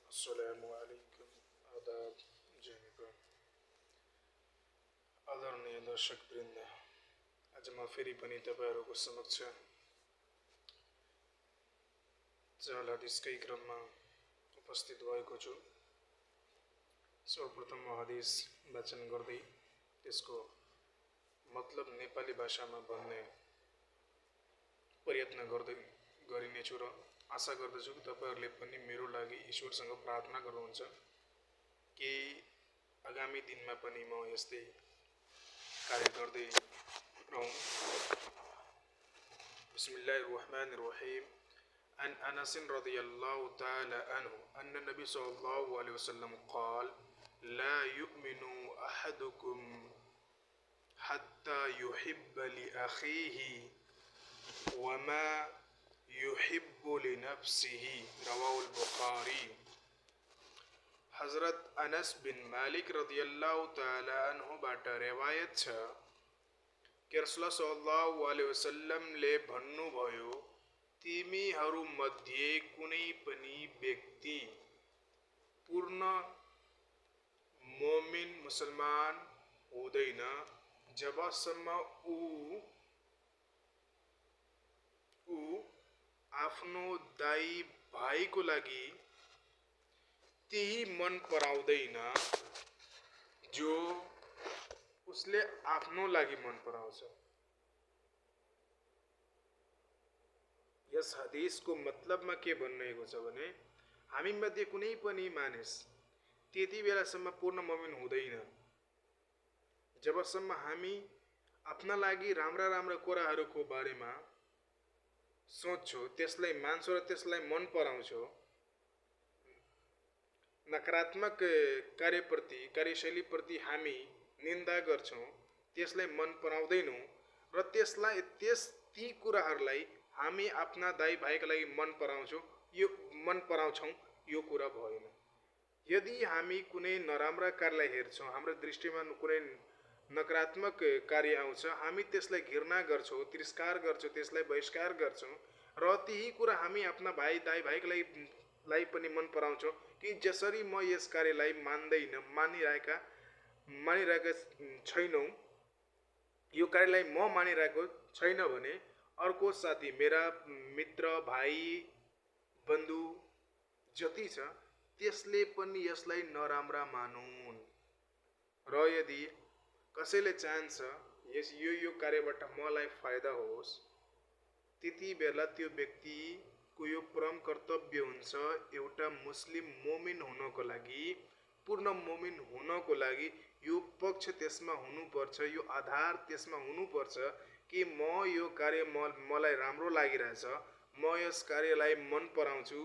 अस्सलामुअलैकुम आदाब जयमिका आदरणीय दर्शकवृन्द, आज म फेरि पनि तपाईहरुको समक्ष जाल हदिसकै क्रममा उपस्थित भएको छु। सर्वप्रथम म हदिस वाचन गर्दै त्यसको मतलब नेपाली भाषामा भन्ने प्रयत्न गरिनेछु र आशा गर्दछु कि तपाईहरुले पनि मेरो लागि ईश्वरसँग प्रार्थना गर्नुहुन्छ कि आगामी दिनमा पनि म यस्तै कार्य गर्दै रहूँ। बिस्मिल्लाहिर्रहमानिर्रहीम। عن أنس رضي الله تعالى عنه أن النبي صلى الله عليه وسلم قال: لا يؤمن أحدكم حتى يحب لأخيه وما يحب لنفسه. رواه البخاري. हजरत अनस बिन मालिक रदियल्लाहु ताला अन्हु बाट रिवायत छ कि रसूलुल्लाह सल्लल्लाहु अलैहि वसल्लमले भन्नुभयो, तिमीहरू मध्ये कुनै पनि व्यक्ति पूर्ण मोमिन मुसलमान हुँदैन जबसम्म ऊ आफ्नो दाइ भाइको लागि त्यही मन पराउँदैन जो उसले आफ्नो लागि मन पराउँछ। यस हदिसको मतलबमा के भन्एको छ भने, हामी मध्ये कुनै पनि मानिस त्यति बेलासम्म पूर्ण मुमिन हुँदैन जबसम्म हामी आफ्ना लागि राम्रा राम्रा कुराहरूको बारेमा सोच्छौं, त्यसलाई मान्छौं र त्यसलाई मन पराउँछौं। नकारात्मक कार्यशैलीप्रति हामी निन्दा गर्छौं, त्यसलाई मन पराउँदैनौं र ती कुराहरूलाई हामी आफ्ना दाइ भाइका लागि मन पराउँछौं, यो कुरा भएन। यदि हामी कुनै नराम्रा कार्यलाई हेर्छौं, हाम्रो दृष्टिमा कुनै नकारात्मक कार्य आउँछ, हामी त्यसलाई घृणा गर्छौं, तिरस्कार गर्छौं, त्यसलाई बहिष्कार गर्छौं र त्यही कुरा हामी आफ्ना दाइ भाइका लागि पनि मन पराउँछौं कि जसरी म यस कार्यलाई मानिरहेका छैनौं, यो कार्यलाई म मानिरहेको छैन भने अर्को साथी, मेरा मित्र, भाइ, बन्धु जति छ त्यसले पनि यसलाई नराम्रा मानुन् र यदि कसैले चाहन्छ यो कार्यबाट मलाई फाइदा होस्, त्यति बेला त्यो व्यक्तिको यो परम कर्तव्य हुन्छ एउटा मुस्लिम मोमिन हुनको लागि, पूर्ण मोमिन हुनको लागि यो पक्ष त्यसमा हुनुपर्छ, यो आधार त्यसमा हुनुपर्छ कि म यो कार्य मलाई राम्रो लागिरहेछ, म यस कार्यलाई मन पराउँछु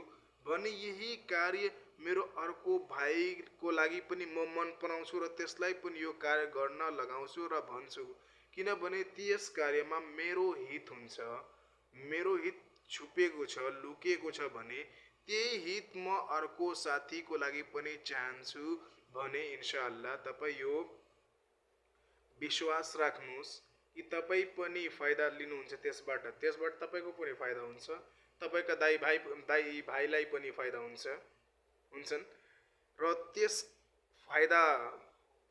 भने यही कार्य मेरो अर्को भाइको लागि पनि म मन पराउँछु र त्यसलाई पनि यो कार्य गर्न लगाउँछु र भन्छु, किनभने त्यस कार्यमा मेरो हित हुन्छ, मेरो हित छुपेको छ, लुकेको छ भने त्यही हित म अर्को साथीको लागि पनि चाहन्छु भने इन्शाअल्लाह तपाई यो विश्वास राख्नुस् कि तपाई पनि फाइदा लिनुहुन्छ त्यसबाट तपाईको पनि फाइदा हुन्छ, तपाईका दाइ भाइलाई पनि फाइदा हुन्छन् र त्यस फाइदा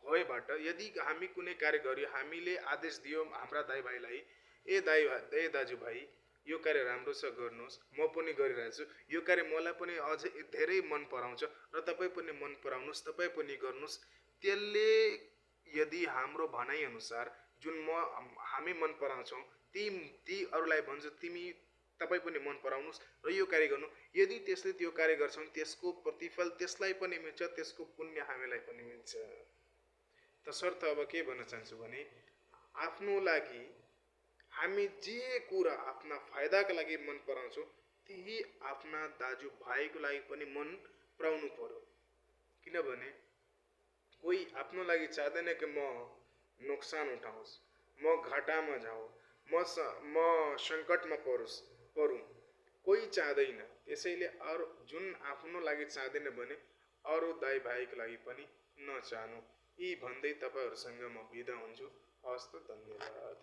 भएबाट यदि हामी कुनै कार्य गर्यो, हामीले आदेश दियौं हाम्रा दाइ भाइलाई, ए दाजुभाइ यो कार्य राम्रो छ गर्नुस्, म पनि गरिरहेछु, यो कार्य मलाई पनि अझै धेरै मन पराउँछ र तपाई पनि मन पराउनुस्, तपाई पनि गर्नुस्, त्यसले यदि हाम्रो भनाइ अनुसार जुन हामी मन पराउँछौं ती अरूलाई भन्छ तपाई पनि मन पराउनुस् र यो कार्य गर्नु, यदि त्यसले त्यो कार्य गर्छन् त्यसको प्रतिफल त्यसलाई पनि मिल्छ, त्यसको पुण्य हामीलाई पनि मिल्छ। तसर्थ अब के भन्न चाहन्छु भने, आफ्नो लागि हामी जे कुरा आफ्ना फाइदाका लागि मन पराउँछौं त्यही आफ्ना दाजु भाइको लागि पनि मन पराउनु पर्यो, किनभने कोही आफ्नो लागि चाहदैन कि म नोक्सान उठाउँस्, म घाटामा जाउँ, म संकटमा परुँ, कोही चाहदैन। त्यसैले जुन आफ्नो लागि चाहदैन भने अरू दाइ भाइको लागि पनि नचाहनु। यी भन्दै तपाईहरुसँग म बिदा हुन्छु। हस्त, धन्यवाद।